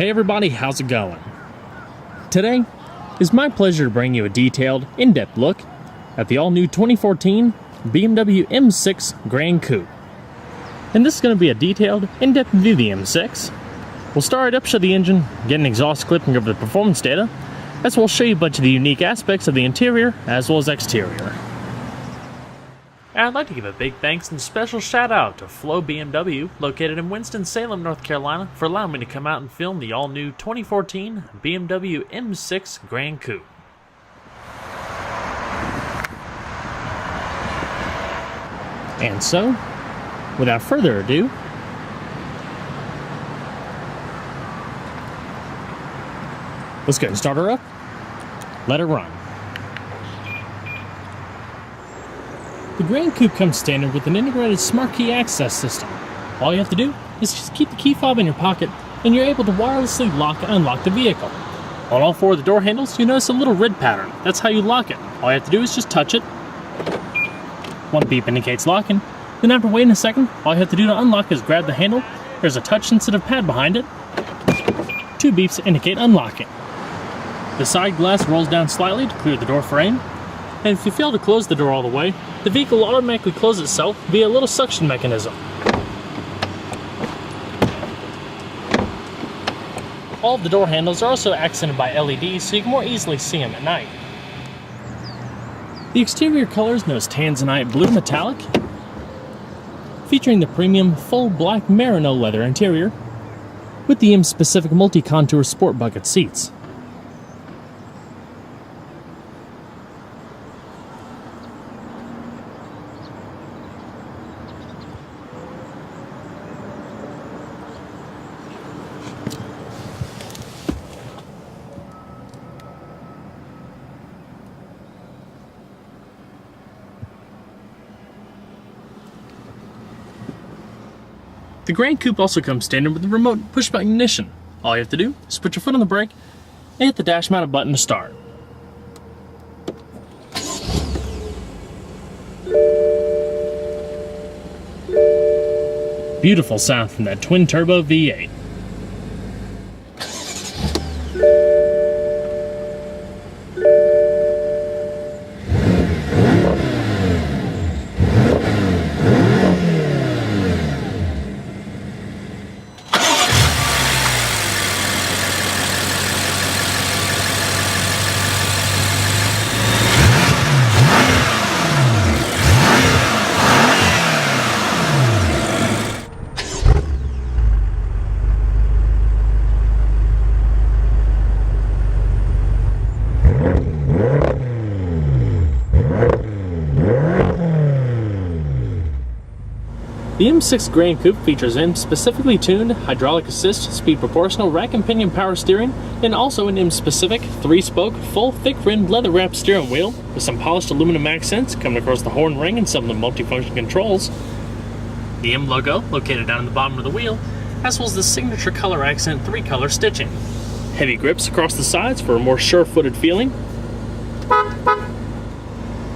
Hey everybody, how's it going? Today, it's my pleasure to bring you a detailed, in-depth look at the all-new 2014 BMW M6 Gran Coupe. And this is going to be a detailed, in-depth view of the M6. We'll start up, show the engine, get an exhaust clip and go over the performance data, as well as show you a bunch of the unique aspects of the interior as well as exterior. And I'd like to give a big thanks and special shout out to Flow BMW, located in Winston-Salem, North Carolina, for allowing me to come out and film the all-new 2014 BMW M6 Gran Coupe. And so, without further ado, let's go and start her up, let her run. The Gran Coupe comes standard with an integrated smart key access system. All you have to do is just keep the key fob in your pocket and you're able to wirelessly lock and unlock the vehicle. On all four of the door handles, you notice a little red pattern. That's how you lock it. All you have to do is just touch it. One beep indicates locking. Then after waiting a second, all you have to do to unlock is grab the handle. There's a touch-sensitive pad behind it. Two beeps indicate unlocking. The side glass rolls down slightly to clear the door frame. And if you fail to close the door all the way, the vehicle will automatically close itself via a little suction mechanism. All of the door handles are also accented by LEDs so you can more easily see them at night. The exterior color is known as Tanzanite Blue Metallic, featuring the premium full black merino leather interior with the M-specific multi-contour sport bucket seats. The Gran Coupe also comes standard with a remote push-button ignition. All you have to do is put your foot on the brake and hit the dash-mounted button to start. Beautiful sound from that twin-turbo V8. The M6 Gran Coupe features M-specifically tuned hydraulic assist, speed proportional rack and pinion power steering, and also an M-specific 3-spoke, full thick-rimmed leather-wrapped steering wheel with some polished aluminum accents coming across the horn ring and some of the multifunction controls. The M logo, located down in the bottom of the wheel, as well as the signature color accent 3-color stitching. Heavy grips across the sides for a more sure-footed feeling.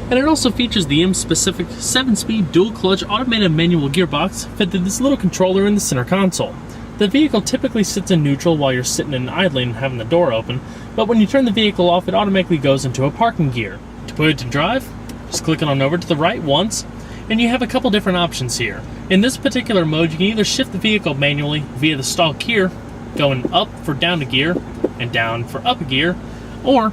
And it also features the M-specific 7-speed dual-clutch automated manual gearbox fed through this little controller in the center console. The vehicle typically sits in neutral while you're sitting and idling and having the door open, but when you turn the vehicle off, it automatically goes into a parking gear. To put it to drive, just click it on over to the right once, and you have a couple different options here. In this particular mode, you can either shift the vehicle manually via the stall gear, going up for down a gear, and down for up a gear, or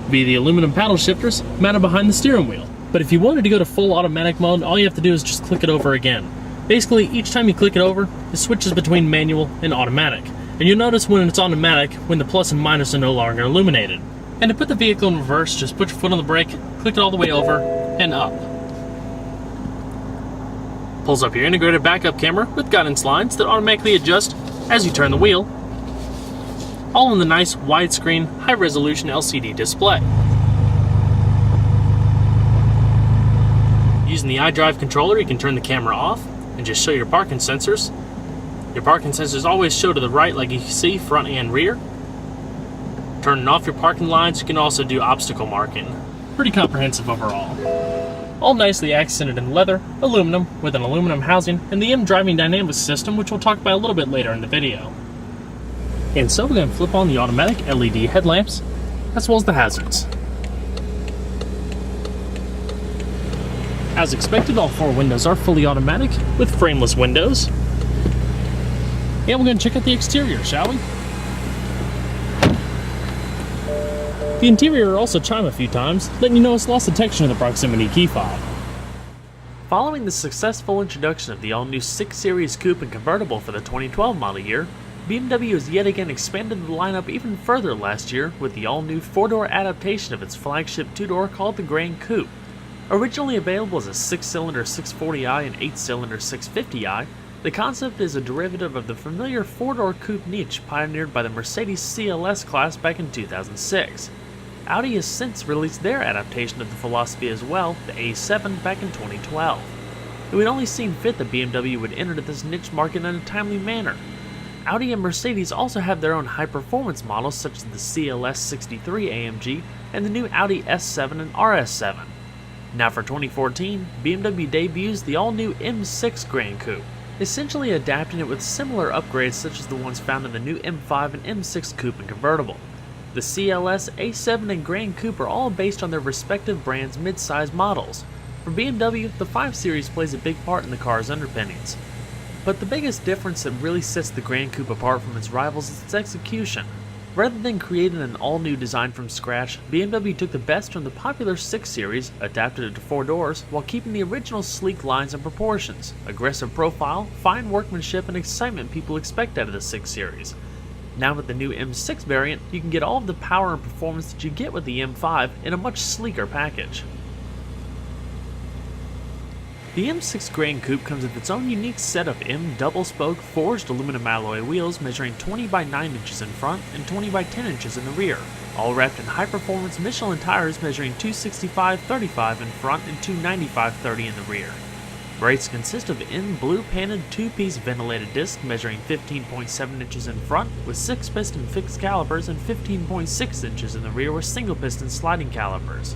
via the aluminum paddle shifters mounted behind the steering wheel. But if you wanted to go to full automatic mode, all you have to do is just click it over again. Basically, each time you click it over, it switches between manual and automatic. And you'll notice when it's automatic, when the plus and minus are no longer illuminated. And to put the vehicle in reverse, just put your foot on the brake, click it all the way over, and up. Pulls up your integrated backup camera with guidance lines that automatically adjust as you turn the wheel, all on the nice widescreen, high-resolution LCD display. Using the iDrive controller, you can turn the camera off and just show your parking sensors. Your parking sensors always show to the right like you can see, front and rear. Turning off your parking lines, you can also do obstacle marking. Pretty comprehensive overall. All nicely accented in leather, aluminum, with an aluminum housing, and the M driving dynamics system, which we'll talk about a little bit later in the video. And so we're going to flip on the automatic LED headlamps, as well as the hazards. As expected, all 4 windows are fully automatic with frameless windows. And we're going to check out the exterior, shall we? The interior will also chime a few times, letting you know it's lost detection of the proximity key fob. Following the successful introduction of the all-new 6 Series Coupe and convertible for the 2012 model year, BMW has yet again expanded the lineup even further last year with the all-new 4-door adaptation of its flagship 2-door called the Gran Coupe. Originally available as a 6-cylinder 640i and 8-cylinder 650i, the concept is a derivative of the familiar 4-door coupe niche pioneered by the Mercedes CLS class back in 2006. Audi has since released their adaptation of the philosophy as well, the A7, back in 2012. It would only seem fit that BMW would enter this niche market in a timely manner. Audi and Mercedes also have their own high-performance models such as the CLS 63 AMG and the new Audi S7 and RS7. Now for 2014, BMW debuts the all-new M6 Gran Coupe, essentially adapting it with similar upgrades such as the ones found in the new M5 and M6 Coupe and convertible. The CLS, A7, and Gran Coupe are all based on their respective brands' mid-size models. For BMW, the 5 Series plays a big part in the car's underpinnings. But the biggest difference that really sets the Gran Coupe apart from its rivals is its execution. Rather than creating an all-new design from scratch, BMW took the best from the popular 6 Series, adapted it to 4 doors, while keeping the original sleek lines and proportions, aggressive profile, fine workmanship, and excitement people expect out of the 6 Series. Now with the new M6 variant, you can get all of the power and performance that you get with the M5 in a much sleeker package. The M6 Gran Coupe comes with its own unique set of M double-spoke forged aluminum alloy wheels measuring 20 by 9 inches in front and 20 by 10 inches in the rear, all wrapped in high-performance Michelin tires measuring 265/35 in front and 295/30 in the rear. Brakes consist of M blue-painted 2-piece ventilated disc measuring 15.7 inches in front with 6-piston fixed calipers and 15.6 inches in the rear with single-piston sliding calipers.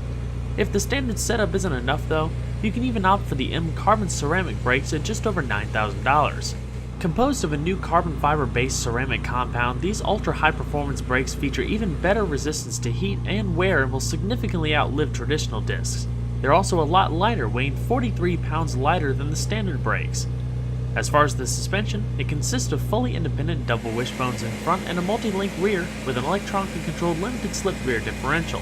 If the standard setup isn't enough though, you can even opt for the M carbon ceramic brakes at just over $9,000. Composed of a new carbon fiber-based ceramic compound, these ultra-high-performance brakes feature even better resistance to heat and wear and will significantly outlive traditional discs. They're also a lot lighter, weighing 43 pounds lighter than the standard brakes. As far as the suspension, it consists of fully independent double wishbones in front and a multi-link rear with an electronically controlled limited slip rear differential.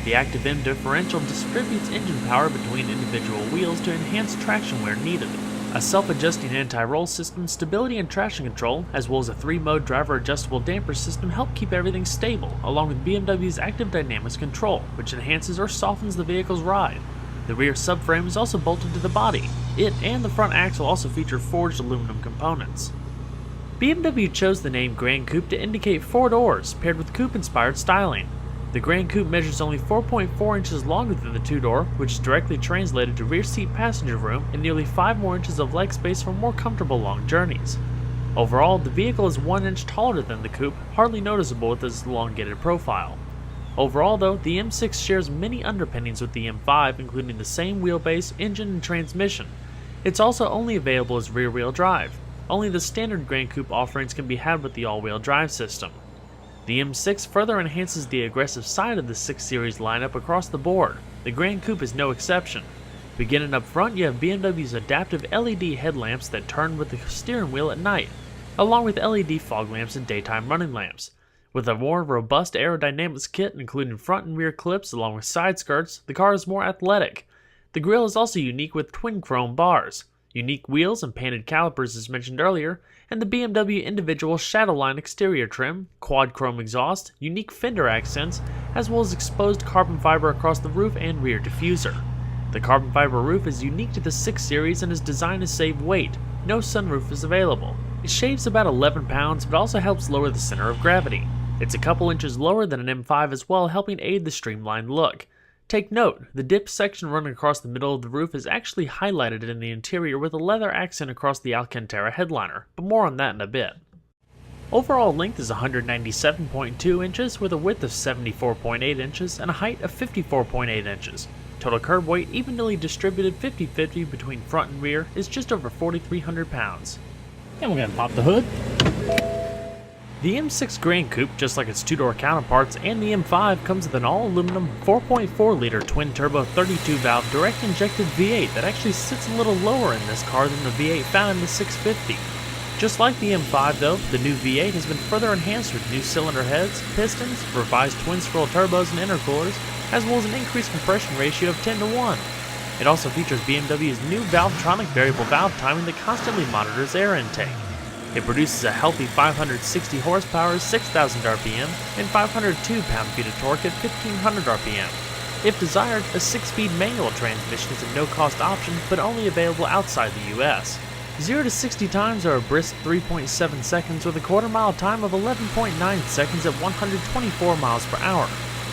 The active M differential distributes engine power between individual wheels to enhance traction where needed. A self-adjusting anti-roll system, stability and traction control, as well as a 3-mode driver adjustable damper system help keep everything stable, along with BMW's active dynamics control, which enhances or softens the vehicle's ride. The rear subframe is also bolted to the body. It and the front axle also feature forged aluminum components. BMW chose the name Gran Coupe to indicate 4 doors, paired with coupe-inspired styling. The Gran Coupe measures only 4.4 inches longer than the 2-door, which is directly translated to rear seat passenger room and nearly 5 more inches of leg space for more comfortable long journeys. Overall, the vehicle is 1 inch taller than the Coupe, hardly noticeable with its elongated profile. Overall though, the M6 shares many underpinnings with the M5, including the same wheelbase, engine, and transmission. It's also only available as rear-wheel drive. Only the standard Gran Coupe offerings can be had with the all-wheel drive system. The M6 further enhances the aggressive side of the 6 Series lineup across the board. The Gran Coupe is no exception. Beginning up front, you have BMW's adaptive LED headlamps that turn with the steering wheel at night, along with LED fog lamps and daytime running lamps. With a more robust aerodynamics kit including front and rear clips along with side skirts, the car is more athletic. The grille is also unique with twin chrome bars, unique wheels and painted calipers as mentioned earlier, and the BMW individual Shadowline exterior trim, quad chrome exhaust, unique fender accents, as well as exposed carbon fiber across the roof and rear diffuser. The carbon fiber roof is unique to the 6 Series and is designed to save weight. No sunroof is available. It shaves about 11 pounds but also helps lower the center of gravity. It's a couple inches lower than an M5 as well, helping aid the streamlined look. Take note, the dip section running across the middle of the roof is actually highlighted in the interior with a leather accent across the Alcantara headliner, but more on that in a bit. Overall length is 197.2 inches with a width of 74.8 inches and a height of 54.8 inches. Total curb weight, evenly distributed 50-50 between front and rear, is just over 4,300 pounds. And we're going to pop the hood. The M6 Gran Coupe, just like its two-door counterparts and the M5, comes with an all-aluminum 4.4-liter twin-turbo 32-valve direct-injected V8 that actually sits a little lower in this car than the V8 found in the 650. Just like the M5 though, the new V8 has been further enhanced with new cylinder heads, pistons, revised twin-scroll turbos and intercoolers, as well as an increased compression ratio of 10:1. It also features BMW's new Valvetronic variable valve timing that constantly monitors air intake. It produces a healthy 560 horsepower, 6,000 RPM, and 502 pound-feet of torque at 1,500 RPM. If desired, a 6-speed manual transmission is a no-cost option, but only available outside the US. 0 to 60 times are a brisk 3.7 seconds with a quarter-mile time of 11.9 seconds at 124 miles per hour.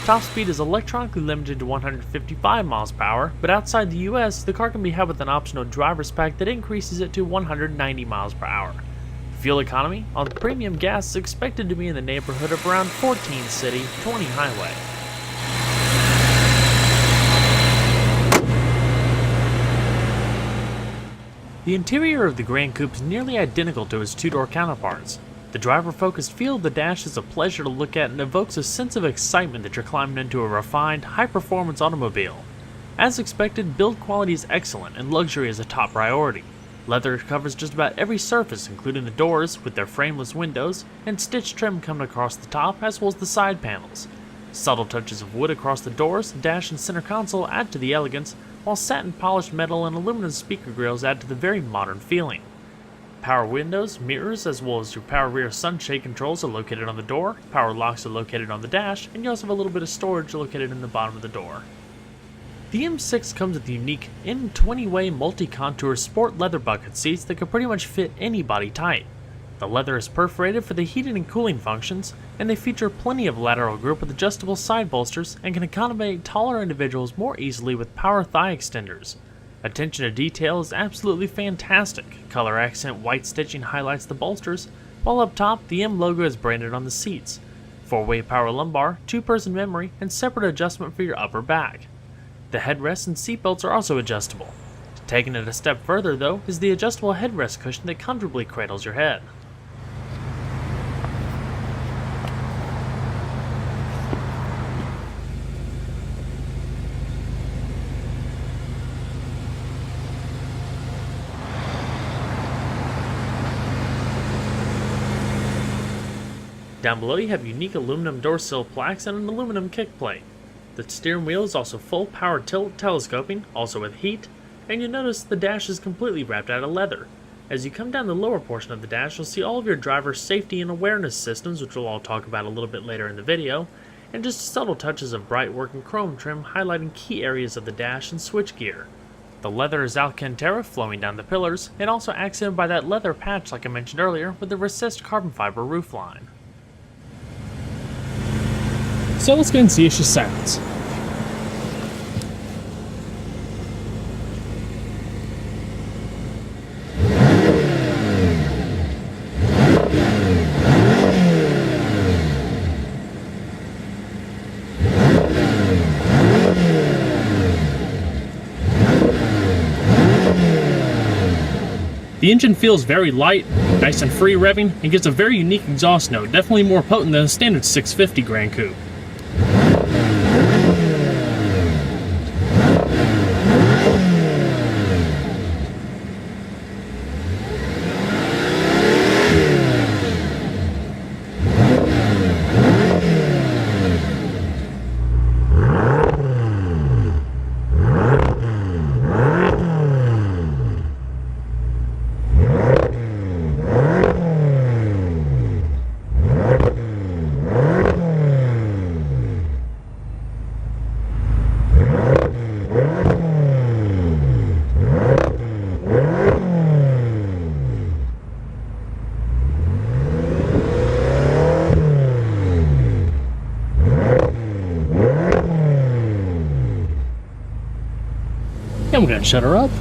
Top speed is electronically limited to 155 miles per hour, but outside the US, the car can be had with an optional driver's pack that increases it to 190 miles per hour. Fuel economy on premium gas is expected to be in the neighborhood of around 14 city, 20 highway. The interior of the Gran Coupe is nearly identical to its two-door counterparts. The driver-focused feel of the dash is a pleasure to look at and evokes a sense of excitement that you're climbing into a refined, high-performance automobile. As expected, build quality is excellent and luxury is a top priority. Leather covers just about every surface, including the doors with their frameless windows, and stitched trim coming across the top as well as the side panels. Subtle touches of wood across the doors, dash, and center console add to the elegance, while satin polished metal and aluminum speaker grills add to the very modern feeling. Power windows, mirrors, as well as your power rear sunshade controls are located on the door, power locks are located on the dash, and you also have a little bit of storage located in the bottom of the door. The M6 comes with unique N20-way multi-contour sport leather bucket seats that can pretty much fit any body type. The leather is perforated for the heating and cooling functions, and they feature plenty of lateral grip with adjustable side bolsters and can accommodate taller individuals more easily with power thigh extenders. Attention to detail is absolutely fantastic. Color accent white stitching highlights the bolsters, while up top the M logo is branded on the seats. 4-way power lumbar, 2-person memory, and separate adjustment for your upper back. The headrests and seatbelts are also adjustable. Taking it a step further though is the adjustable headrest cushion that comfortably cradles your head. Down below you have unique aluminum door sill plaques and an aluminum kick plate. The steering wheel is also full power tilt telescoping, also with heat, and you'll notice the dash is completely wrapped out of leather. As you come down the lower portion of the dash, you'll see all of your driver's safety and awareness systems, which we'll all talk about a little bit later in the video, and just subtle touches of bright working chrome trim highlighting key areas of the dash and switchgear. The leather is Alcantara flowing down the pillars, and also accented by that leather patch like I mentioned earlier with the recessed carbon fiber roofline. So let's go and see if she sounds. The engine feels very light, nice and free revving, and gives a very unique exhaust note, definitely more potent than a standard 650 Gran Coupe. And we're going to shut her up.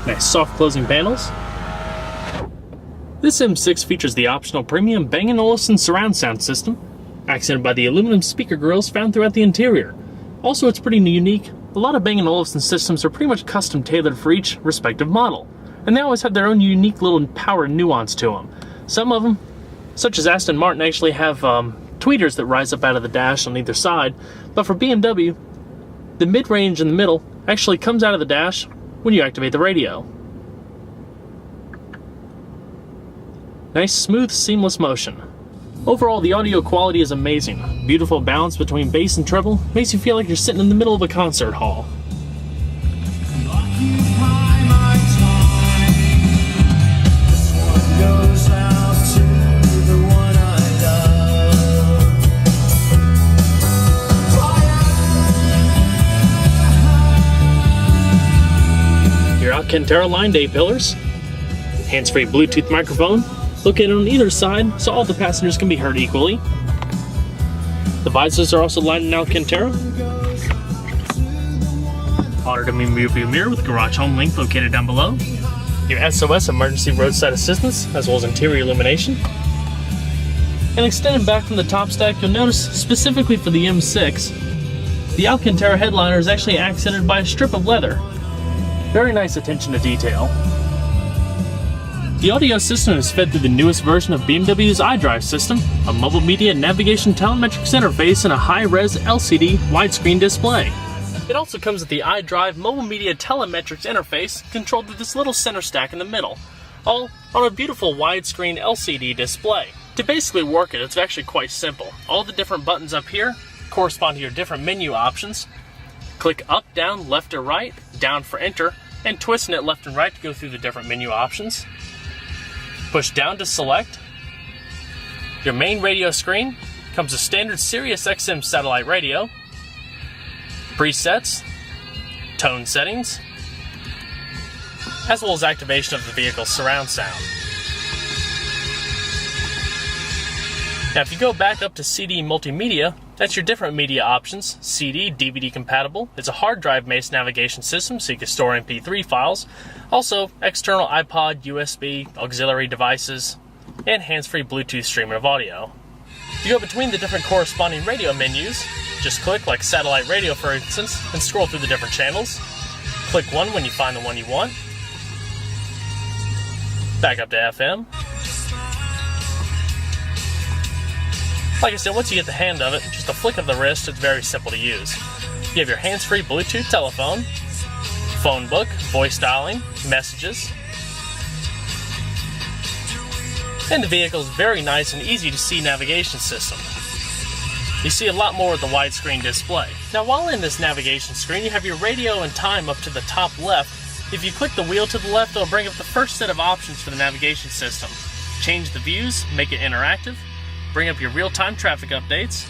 Nice soft closing panels. This M6 features the optional premium Bang & Olufsen surround sound system, accented by the aluminum speaker grills found throughout the interior. Also, it's pretty unique. A lot of Bang & Olufsen systems are pretty much custom tailored for each respective model. and they always have their own unique little power and nuance to them. Some of them, such as Aston Martin, actually have tweeters that rise up out of the dash on either side, but for BMW, the mid-range in the middle actually comes out of the dash when you activate the radio. Nice, smooth, seamless motion. Overall, the audio quality is amazing. Beautiful balance between bass and treble makes you feel like you're sitting in the middle of a concert hall. Your Alcantara lined A-pillars, hands-free Bluetooth microphone, located on either side so all the passengers can be heard equally. The visors are also lined in Alcantara. Auto-dimming rearview mirror with garage home link located down below. Your SOS emergency roadside assistance, as well as interior illumination. And extended back from the top stack, you'll notice specifically for the M6, the Alcantara headliner is actually accented by a strip of leather. Very nice attention to detail. The audio system is fed through the newest version of BMW's iDrive system, a mobile media navigation telemetrics interface and a high-res LCD widescreen display. It also comes with the iDrive mobile media telemetrics interface controlled through this little center stack in the middle, all on a beautiful widescreen LCD display. To basically work it, it's actually quite simple. All the different buttons up here correspond to your different menu options. Click up, down, left or right, down for enter, and twisting it left and right to go through the different menu options. Push down to select. Your main radio screen comes with standard Sirius XM satellite radio, presets, tone settings, as well as activation of the vehicle's surround sound. Now if you go back up to CD multimedia, that's your different media options. CD, DVD compatible. It's a hard drive-based navigation system so you can store MP3 files. Also, external iPod, USB, auxiliary devices, and hands-free Bluetooth streaming of audio. If you go between the different corresponding radio menus, just click like satellite radio for instance, and scroll through the different channels. Click one when you find the one you want. Back up to FM. Like I said, once you get the hang of it, just a flick of the wrist, it's very simple to use. You have your hands-free Bluetooth telephone, phone book, voice dialing, messages, and the vehicle's very nice and easy to see navigation system. You see a lot more with the widescreen display. Now while in this navigation screen, you have your radio and time up to the top left. If you click the wheel to the left, it'll bring up the first set of options for the navigation system. Change the views, make it interactive, bring up your real-time traffic updates,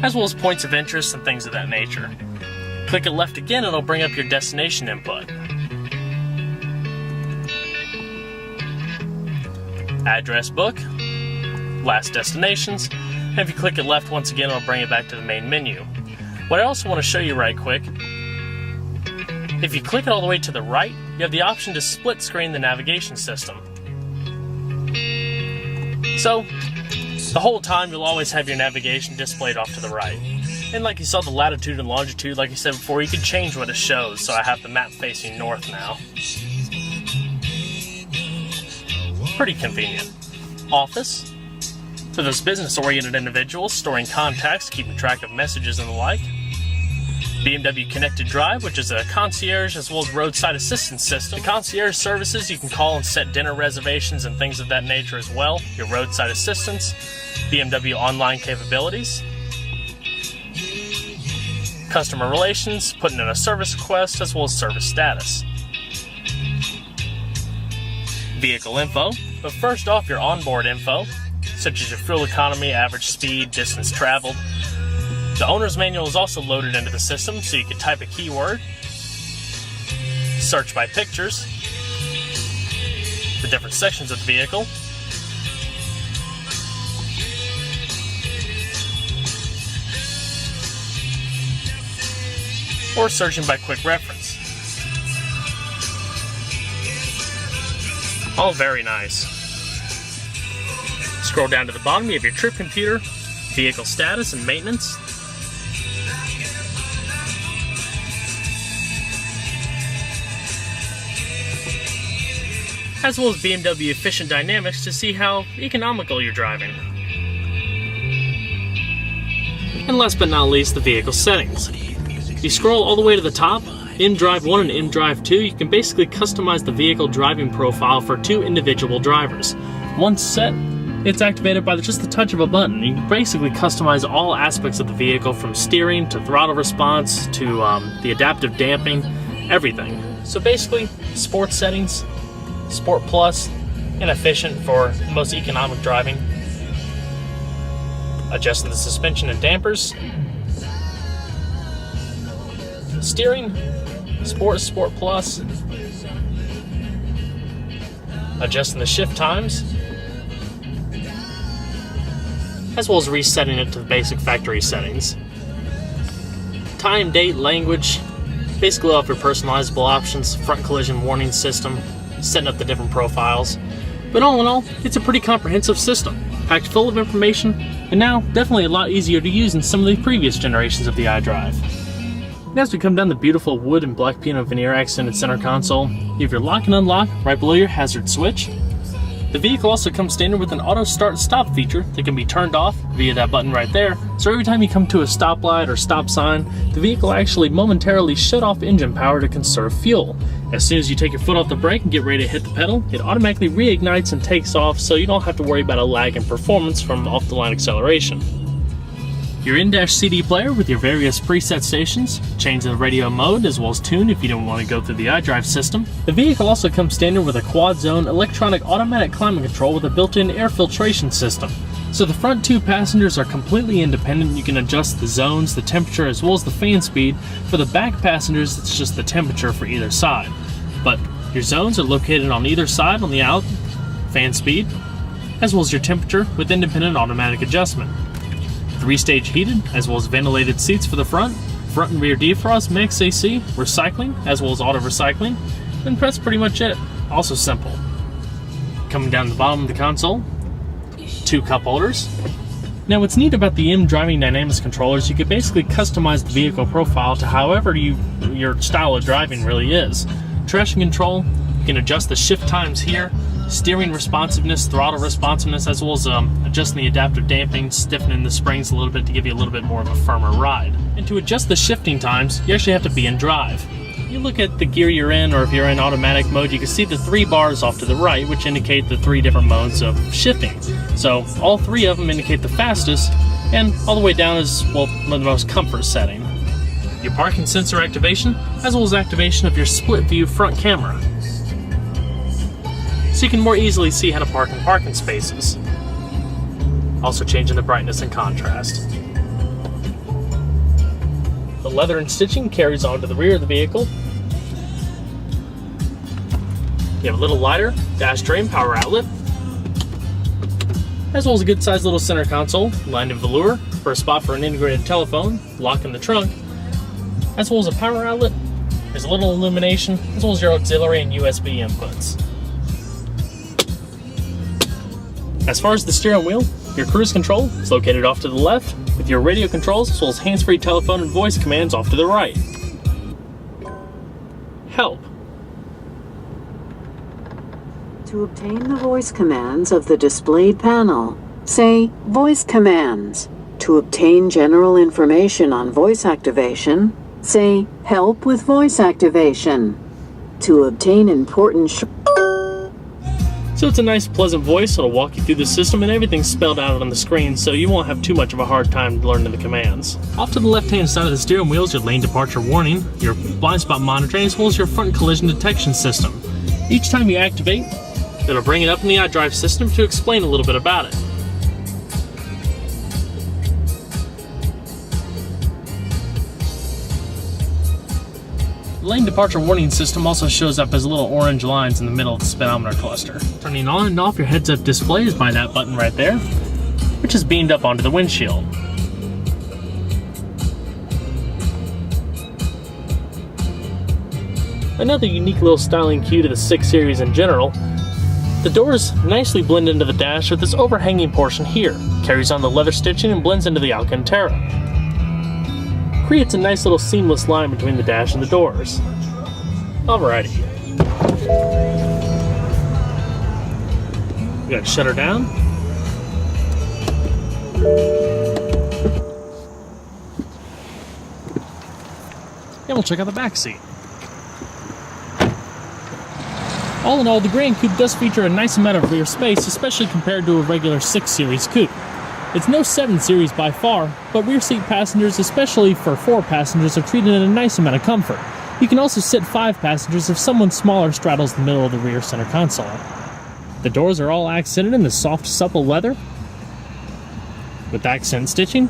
as well as points of interest and things of that nature. Click it left again and it'll bring up your destination input. Address book, last destinations, and if you click it left once again it'll bring it back to the main menu. What I also want to show you right quick, if you click it all the way to the right, you have the option to split screen the navigation system. So, the whole time you'll always have your navigation displayed off to the right. And like you saw the latitude and longitude, like I said before, you can change what it shows, so I have the map facing north now. Pretty convenient. Office, for those business-oriented individuals storing contacts, keeping track of messages and the like. BMW Connected Drive, which is a concierge as well as roadside assistance system. The concierge services, you can call and set dinner reservations and things of that nature as well. Your roadside assistance, BMW online capabilities, customer relations, putting in a service request as well as service status. Vehicle info, but first off your onboard info, such as your fuel economy, average speed, distance traveled. The owner's manual is also loaded into the system, so you can type a keyword, search by pictures, the different sections of the vehicle, or searching by quick reference. All very nice. Scroll down to the bottom, you have your trip computer, vehicle status and maintenance, as well as BMW efficient dynamics to see how economical you're driving. And last but not least, the vehicle settings. If you scroll all the way to the top, mDrive 1 and mDrive 2, you can basically customize the vehicle driving profile for 2 individual drivers. Once set, it's activated by just the touch of a button. You can basically customize all aspects of the vehicle, from steering to throttle response to the adaptive damping, everything. So basically, sports settings, Sport Plus, and efficient for the most economic driving. Adjusting the suspension and dampers. Steering, Sport Plus. Adjusting the shift times, as well as resetting it to the basic factory settings. Time, date, language, basically all of your personalizable options, front collision warning system, setting up the different profiles. But all in all, it's a pretty comprehensive system, packed full of information, and now definitely a lot easier to use than some of the previous generations of the iDrive. And as we come down the beautiful wood and black piano veneer accented center console, you have your lock and unlock right below your hazard switch. The vehicle also comes standard with an auto start stop feature that can be turned off via that button right there. So every time you come to a stoplight or stop sign, the vehicle actually momentarily shut off engine power to conserve fuel. As soon as you take your foot off the brake and get ready to hit the pedal, it automatically reignites and takes off, so you don't have to worry about a lag in performance from off-the-line acceleration. Your in-dash CD player with your various preset stations, change the radio mode as well as tune if you don't want to go through the iDrive system. The vehicle also comes standard with a quad-zone electronic automatic climate control with a built-in air filtration system. So the front 2 passengers are completely independent. You can adjust the zones, the temperature, as well as the fan speed. For the back passengers, it's just the temperature for either side. But your zones are located on either side on the out, fan speed, as well as your temperature with independent automatic adjustment. 3-stage heated, as well as ventilated seats for the front and rear defrost, mix AC, recycling, as well as auto recycling, and that's pretty much it. Also simple. Coming down the bottom of the console, 2 cup holders. Now what's neat about the M Driving Dynamics controllers, you can basically customize the vehicle profile to however your style of driving really is. Traction control, you can adjust the shift times here, steering responsiveness, throttle responsiveness, as well as adjusting the adaptive damping, stiffening the springs a little bit to give you a little bit more of a firmer ride. And to adjust the shifting times, you actually have to be in drive. You look at the gear you're in, or if you're in automatic mode, you can see the 3 bars off to the right, which indicate the 3 different modes of shifting. So all 3 of them indicate the fastest, and all the way down is, well, the most comfort setting. Your parking sensor activation, as well as activation of your split view front camera, so you can more easily see how to park in parking spaces. Also changing the brightness and contrast. The leather and stitching carries on to the rear of the vehicle. You have a little lighter dash tray and power outlet, as well as a good sized little center console lined in velour for a spot for an integrated telephone, lock in the trunk, as well as a power outlet. There's a little illumination, as well as your auxiliary and USB inputs. As far as the steering wheel, your cruise control is located off to the left, with your radio controls as well as hands-free telephone and voice commands off to the right. Help. To obtain the voice commands of the displayed panel, say Voice Commands. To obtain general information on voice activation, say Help with voice activation. To obtain important So it's a nice, pleasant voice that'll walk you through the system, and everything's spelled out on the screen, so you won't have too much of a hard time learning the commands. Off to the left-hand side of the steering wheel is your lane departure warning, your blind spot monitoring, as well as your front collision detection system. Each time you activate, it'll bring it up in the iDrive system to explain a little bit about it. The lane departure warning system also shows up as little orange lines in the middle of the speedometer cluster. Turning on and off your heads-up display is by that button right there, which is beamed up onto the windshield. Another unique little styling cue to the 6 Series in general, the doors nicely blend into the dash with this overhanging portion here. Carries on the leather stitching and blends into the Alcantara. Creates a nice little seamless line between the dash and the doors. Alrighty. We got to shut her down. And we'll check out the back seat. All in all, the Gran Coupe does feature a nice amount of rear space, especially compared to a regular 6 Series coupe. It's no 7 Series by far, but rear seat passengers, especially for 4 passengers, are treated in a nice amount of comfort. You can also sit 5 passengers if someone smaller straddles the middle of the rear center console. The doors are all accented in the soft, supple leather, with accent stitching,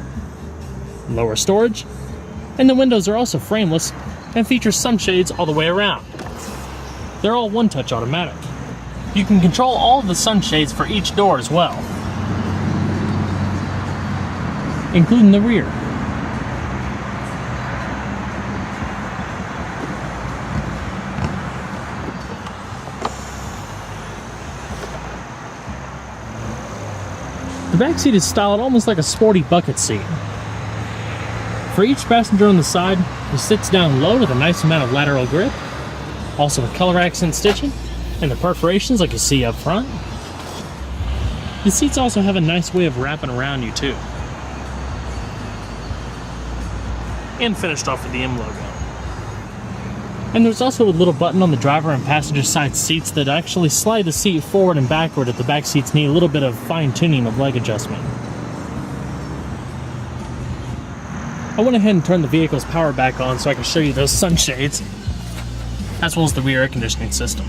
lower storage, and the windows are also frameless and feature sunshades all the way around. They're all one-touch automatic. You can control all of the sunshades for each door as well, including the rear. The back seat is styled almost like a sporty bucket seat. For each passenger on the side, he sits down low with a nice amount of lateral grip, also with color accent stitching and the perforations like you see up front. The seats also have a nice way of wrapping around you too. And finished off with the M logo. And there's also a little button on the driver and passenger side seats that actually slide the seat forward and backward if the back seats need a little bit of fine-tuning of leg adjustment. I went ahead and turned the vehicle's power back on so I can show you those sunshades, as well as the rear air conditioning system.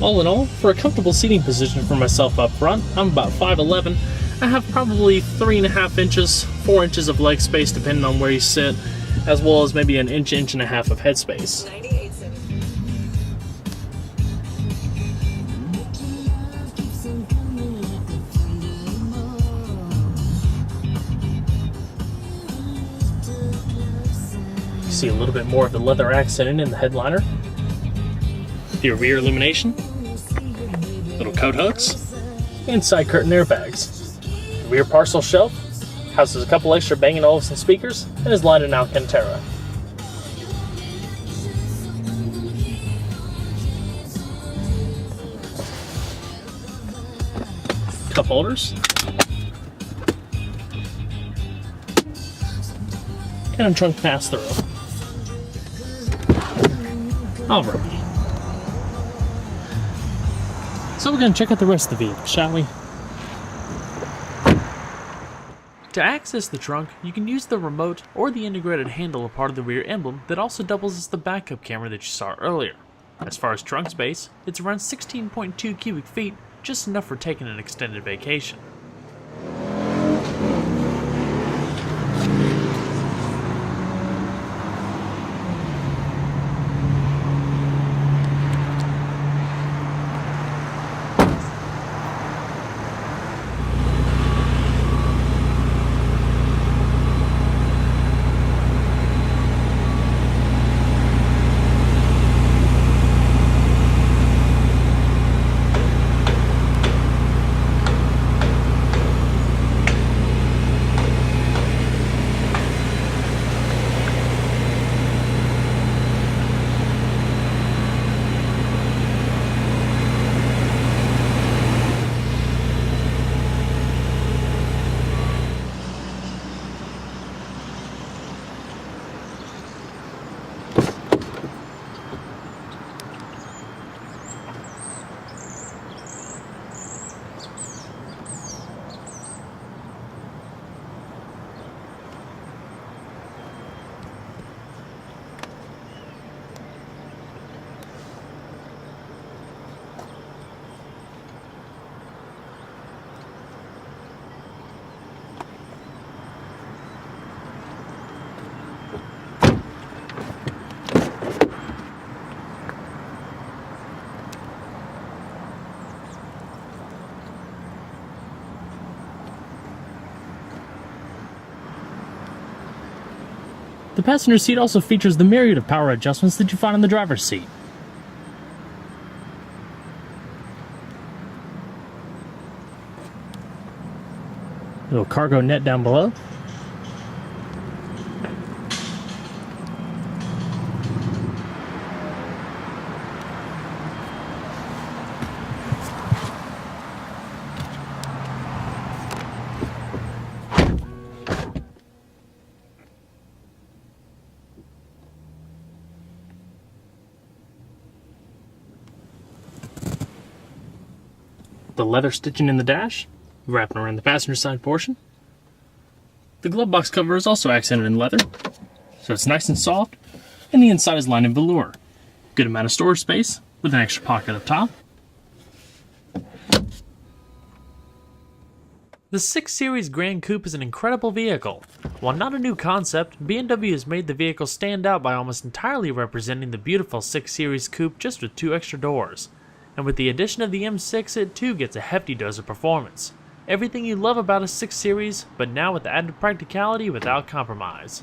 All in all, for a comfortable seating position for myself up front, I'm about 5'11". I have probably 3.5 inches, 4 inches of leg space depending on where you sit, as well as maybe an inch, inch and a half of headspace. See a little bit more of the leather accent in the headliner, your rear illumination, little coat hooks, and side curtain airbags. The rear parcel shelf houses a couple extra Bang & Olufsen speakers and is lined in Alcantara. Cup holders, and a trunk pass-through. Alright. So we're going to check out the rest of the vehicle, shall we? To access the trunk, you can use the remote or the integrated handle a part of the rear emblem that also doubles as the backup camera that you saw earlier. As far as trunk space, it's around 16.2 cubic feet, just enough for taking an extended vacation. The passenger seat also features the myriad of power adjustments that you find on the driver's seat. Little cargo net down below. The leather stitching in the dash, wrapping around the passenger side portion. The glove box cover is also accented in leather, so it's nice and soft, and the inside is lined in velour. Good amount of storage space, with an extra pocket up top. The 6 Series Gran Coupe is an incredible vehicle. While not a new concept, BMW has made the vehicle stand out by almost entirely representing the beautiful 6 Series Coupe just with 2 extra doors. And with the addition of the M6, it too gets a hefty dose of performance. Everything you love about a 6 Series, but now with added practicality without compromise.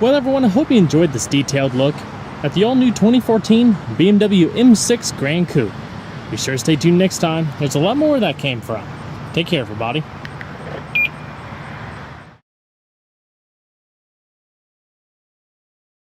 Well everyone, I hope you enjoyed this detailed look at the all-new 2014 BMW M6 Gran Coupe. Be sure to stay tuned next time, there's a lot more where that came from. Take care, everybody.